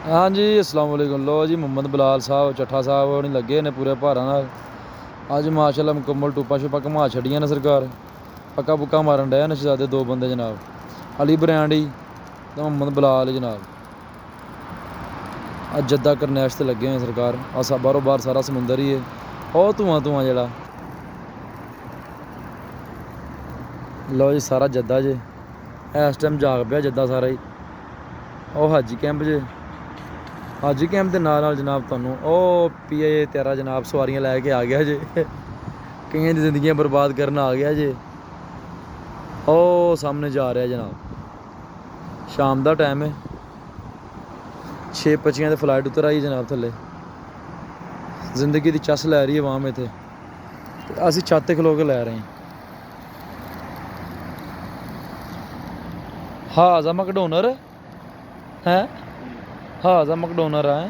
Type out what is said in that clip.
हाँ जी अस्सलाम वालेकुम। लो जी मुहम्मद बिलाल साहब चट्ठा साहब होनी लगे ने पूरे भारां नाल। अज माशाअल्लाह मुकम्मल टुप्पा शुप्पा घुमा छड़ियां ने सरकार। पक्का पुक्का मारन डे ने शहजादे दो बंदे जनाब, अली ब्रांडी ते मुहम्मद बिलाल जनाब। अज जद्दा करने आस्ते लगे हैं सरकार। अस बाहरों बाहर सारा समुंदर ही है, और धुआं धुआं जेड़ा। लो जी सारा जद्दा जे इस टाइम जाग पिया जद्दा सारा ही। ਉਹ ਹਾਜੀ ਕੈਂਪ ਜੇ, ਹਾਜੀ ਕੈਂਪ ਦੇ ਨਾਲ ਜਨਾਬ ਤੁਹਾਨੂੰ ਉਹ PIA 13 ਜਨਾਬ ਸਵਾਰੀਆਂ ਲੈ ਕੇ ਆ ਗਿਆ ਜੇ। ਕਈਆਂ ਦੀ ਜ਼ਿੰਦਗੀਆਂ ਬਰਬਾਦ ਕਰਨ ਆ ਗਿਆ ਜੇ। ਉਹ ਸਾਹਮਣੇ ਜਾ ਰਿਹਾ ਜਨਾਬ। ਸ਼ਾਮ ਦਾ ਟਾਈਮ ਹੈ, 6:25 ਤੇ ਫਲਾਈਟ ਉਤਰ ਆਈ ਜਨਾਬ ਥੱਲੇ। ਜ਼ਿੰਦਗੀ ਦੀ ਚਸ ਲੈ ਰਹੀ ਹੈ ਆਵਾਮ ਇੱਥੇ, ਤੇ ਅਸੀਂ ਛੱਤ ਤੇ ਖਲੋ ਕੇ ਲੈ ਰਹੇ ਹਾਂ। ਹਾਜ਼ਾ ਮਕਡੋਨਰ है, हाजा मकडोनर है।